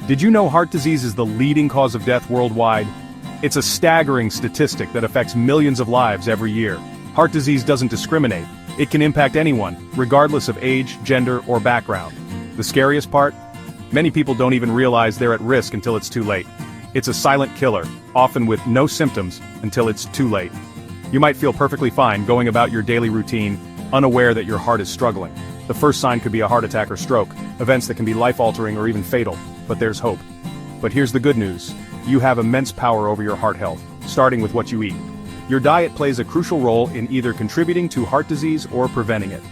Did you know heart disease is the leading cause of death worldwide? It's a staggering statistic that affects millions of lives every year. Heart disease doesn't discriminate. It can impact anyone, regardless of age, gender, or background. The scariest part? Many people don't even realize they're at risk until it's too late. It's a silent killer, often with no symptoms, until it's too late. You might feel perfectly fine going about your daily routine, unaware that your heart is struggling. The first sign could be a heart attack or stroke, events that can be life-altering or even fatal, but there's hope. But here's the good news. You have immense power over your heart health, starting with what you eat. Your diet plays a crucial role in either contributing to heart disease or preventing it.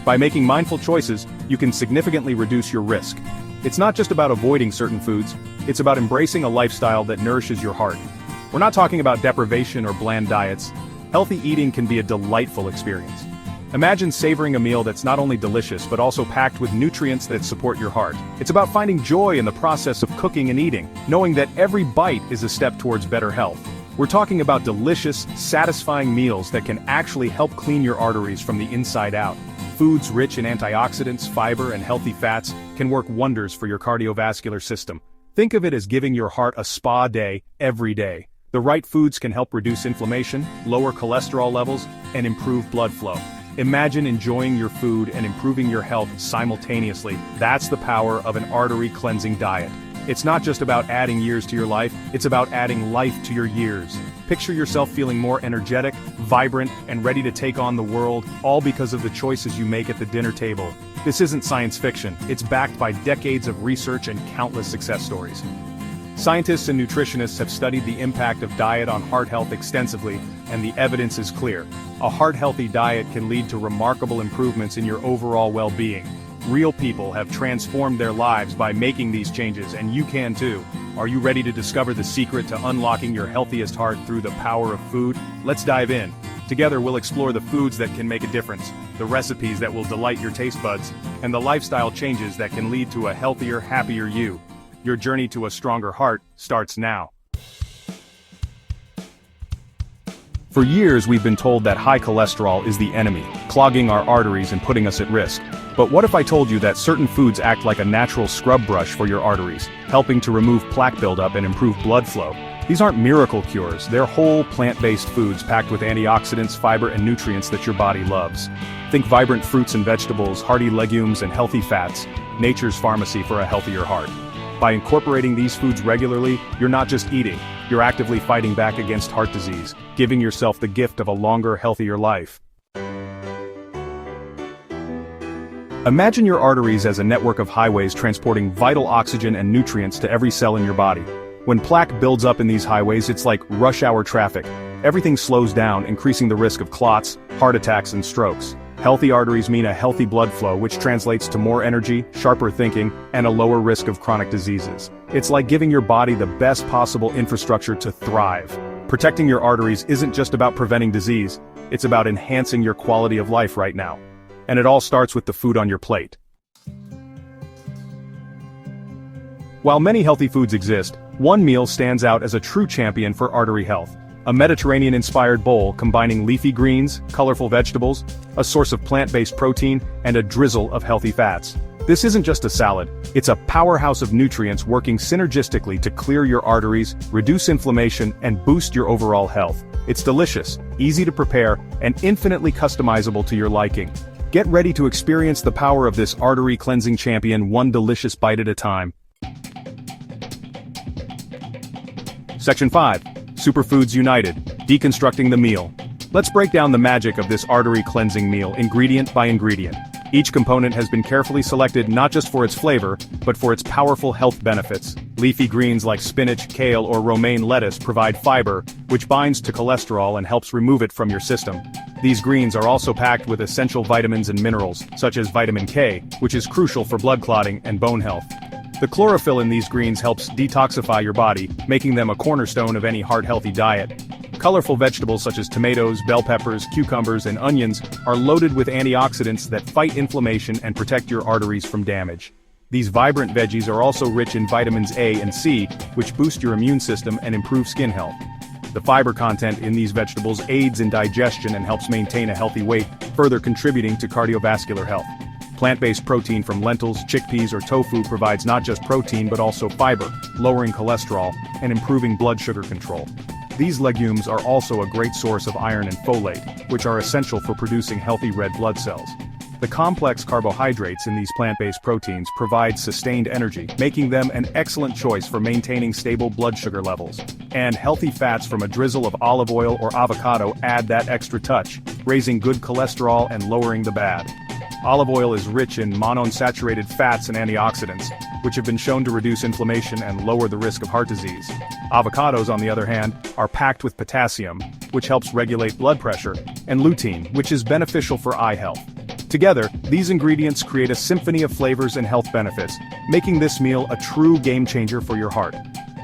By making mindful choices, you can significantly reduce your risk. It's not just about avoiding certain foods, it's about embracing a lifestyle that nourishes your heart. We're not talking about deprivation or bland diets. Healthy eating can be a delightful experience. Imagine savoring a meal that's not only delicious but also packed with nutrients that support your heart. It's about finding joy in the process of cooking and eating, knowing that every bite is a step towards better health. We're talking about delicious, satisfying meals that can actually help clean your arteries from the inside out. Foods rich in antioxidants, fiber, and healthy fats can work wonders for your cardiovascular system. Think of it as giving your heart a spa day every day. The right foods can help reduce inflammation, lower cholesterol levels, and improve blood flow. Imagine enjoying your food and improving your health simultaneously. That's the power of an artery cleansing diet. It's not just about adding years to your life, it's about adding life to your years. Picture yourself feeling more energetic, vibrant, and ready to take on the world, all because of the choices you make at the dinner table. This isn't science fiction, it's backed by decades of research and countless success stories. Scientists and nutritionists have studied the impact of diet on heart health extensively, and the evidence is clear. A heart-healthy diet can lead to remarkable improvements in your overall well-being. Real people have transformed their lives by making these changes, and you can too. Are you ready to discover the secret to unlocking your healthiest heart through the power of food? Let's dive in. Together we'll explore the foods that can make a difference, the recipes that will delight your taste buds, and the lifestyle changes that can lead to a healthier, happier you. Your journey to a stronger heart starts now. For years we've been told that high cholesterol is the enemy, clogging our arteries and putting us at risk. But what if I told you that certain foods act like a natural scrub brush for your arteries, helping to remove plaque buildup and improve blood flow? These aren't miracle cures, they're whole plant-based foods packed with antioxidants, fiber, and nutrients that your body loves. Think vibrant fruits and vegetables, hearty legumes, and healthy fats, nature's pharmacy for a healthier heart. By incorporating these foods regularly, you're not just eating, you're actively fighting back against heart disease, giving yourself the gift of a longer, healthier life. Imagine your arteries as a network of highways transporting vital oxygen and nutrients to every cell in your body. When plaque builds up in these highways, it's like rush hour traffic. Everything slows down, increasing the risk of clots, heart attacks, and strokes. Healthy arteries mean a healthy blood flow, which translates to more energy, sharper thinking, and a lower risk of chronic diseases. It's like giving your body the best possible infrastructure to thrive. Protecting your arteries isn't just about preventing disease, it's about enhancing your quality of life right now. And it all starts with the food on your plate. While many healthy foods exist, one meal stands out as a true champion for artery health. A Mediterranean-inspired bowl combining leafy greens, colorful vegetables, a source of plant-based protein, and a drizzle of healthy fats. This isn't just a salad, it's a powerhouse of nutrients working synergistically to clear your arteries, reduce inflammation, and boost your overall health. It's delicious, easy to prepare, and infinitely customizable to your liking. Get ready to experience the power of this artery cleansing champion one delicious bite at a time. Section 5. Superfoods United, Deconstructing the Meal. Let's break down the magic of this artery cleansing meal ingredient by ingredient. Each component has been carefully selected not just for its flavor, but for its powerful health benefits. Leafy greens like spinach, kale, or romaine lettuce provide fiber, which binds to cholesterol and helps remove it from your system. These greens are also packed with essential vitamins and minerals, such as vitamin K, which is crucial for blood clotting and bone health. The chlorophyll in these greens helps detoxify your body, making them a cornerstone of any heart-healthy diet. Colorful vegetables such as tomatoes, bell peppers, cucumbers, and onions are loaded with antioxidants that fight inflammation and protect your arteries from damage. These vibrant veggies are also rich in vitamins A and C, which boost your immune system and improve skin health. The fiber content in these vegetables aids in digestion and helps maintain a healthy weight, further contributing to cardiovascular health. Plant-based protein from lentils, chickpeas, or tofu provides not just protein but also fiber, lowering cholesterol and improving blood sugar control. These legumes are also a great source of iron and folate, which are essential for producing healthy red blood cells. The complex carbohydrates in these plant-based proteins provide sustained energy, making them an excellent choice for maintaining stable blood sugar levels. And healthy fats from a drizzle of olive oil or avocado add that extra touch, raising good cholesterol and lowering the bad. Olive oil is rich in monounsaturated fats and antioxidants, which have been shown to reduce inflammation and lower the risk of heart disease. Avocados, on the other hand, are packed with potassium, which helps regulate blood pressure, and lutein, which is beneficial for eye health. Together, these ingredients create a symphony of flavors and health benefits, making this meal a true game-changer for your heart.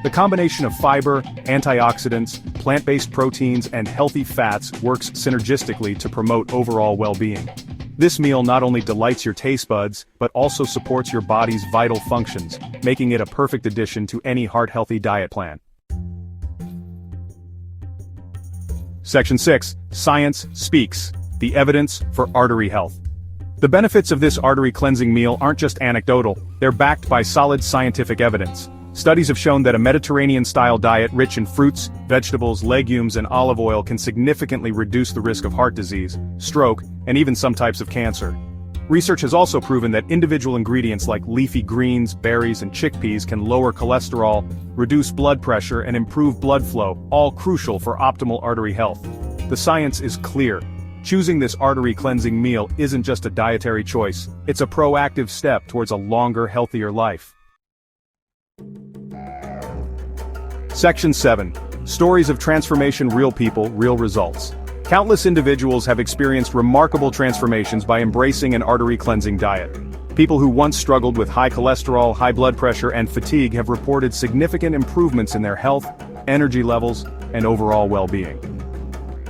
The combination of fiber, antioxidants, plant-based proteins, and healthy fats works synergistically to promote overall well-being. This meal not only delights your taste buds, but also supports your body's vital functions, making it a perfect addition to any heart-healthy diet plan. Section 6. Science Speaks. The evidence for artery health. The benefits of this artery cleansing meal aren't just anecdotal, they're backed by solid scientific evidence. Studies have shown that a Mediterranean-style diet rich in fruits, vegetables, legumes, and olive oil can significantly reduce the risk of heart disease, stroke, and even some types of cancer. Research has also proven that individual ingredients like leafy greens, berries, and chickpeas can lower cholesterol, reduce blood pressure, and improve blood flow, all crucial for optimal artery health. The science is clear. Choosing this artery cleansing meal isn't just a dietary choice, it's a proactive step towards a longer, healthier life. Section 7. Stories of transformation. Real people, real results. Countless individuals have experienced remarkable transformations by embracing an artery cleansing diet. People who once struggled with high cholesterol, high blood pressure, and fatigue have reported significant improvements in their health, energy levels, and overall well-being.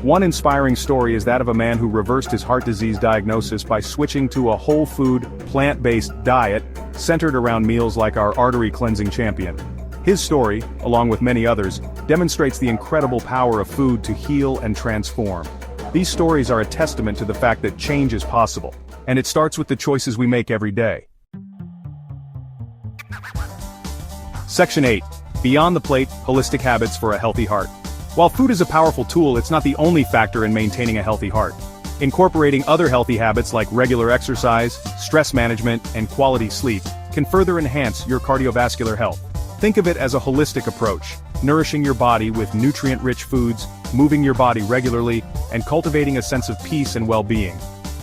One inspiring story is that of a man who reversed his heart disease diagnosis by switching to a whole food, plant-based diet centered around meals like our artery cleansing champion. His story, along with many others, demonstrates the incredible power of food to heal and transform. These stories are a testament to the fact that change is possible, and it starts with the choices we make every day. Section 8. Beyond the plate, holistic habits for a healthy heart. While food is a powerful tool, it's not the only factor in maintaining a healthy heart. Incorporating other healthy habits like regular exercise, stress management, and quality sleep can further enhance your cardiovascular health. Think of it as a holistic approach, nourishing your body with nutrient-rich foods, moving your body regularly, and cultivating a sense of peace and well-being.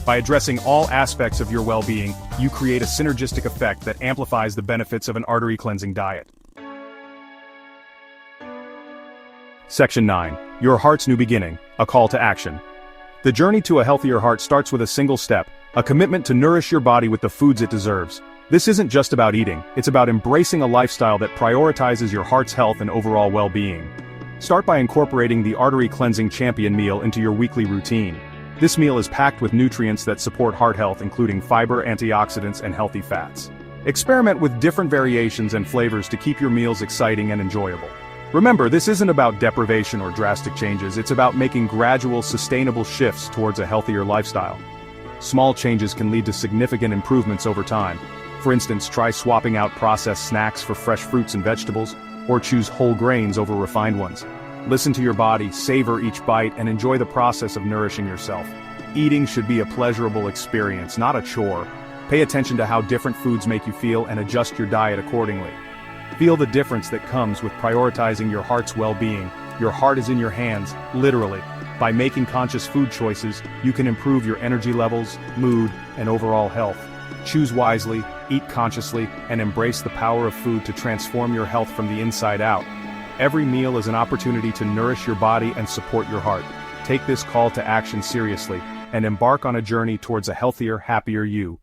By addressing all aspects of your well-being, you create a synergistic effect that amplifies the benefits of an artery cleansing diet. Section 9. Your heart's new beginning, a call to action. The journey to a healthier heart starts with a single step, a commitment to nourish your body with the foods it deserves. This isn't just about eating, it's about embracing a lifestyle that prioritizes your heart's health and overall well-being. Start by incorporating the Artery Cleansing Champion meal into your weekly routine. This meal is packed with nutrients that support heart health, including fiber, antioxidants, and healthy fats. Experiment with different variations and flavors to keep your meals exciting and enjoyable. Remember, this isn't about deprivation or drastic changes, it's about making gradual, sustainable shifts towards a healthier lifestyle. Small changes can lead to significant improvements over time. For instance, try swapping out processed snacks for fresh fruits and vegetables, or choose whole grains over refined ones. Listen to your body, savor each bite, and enjoy the process of nourishing yourself. Eating should be a pleasurable experience, not a chore. Pay attention to how different foods make you feel and adjust your diet accordingly. Feel the difference that comes with prioritizing your heart's well-being. Your heart is in your hands, literally. By making conscious food choices, you can improve your energy levels, mood, and overall health. Choose wisely, eat consciously, and embrace the power of food to transform your health from the inside out. Every meal is an opportunity to nourish your body and support your heart. Take this call to action seriously, and embark on a journey towards a healthier, happier you.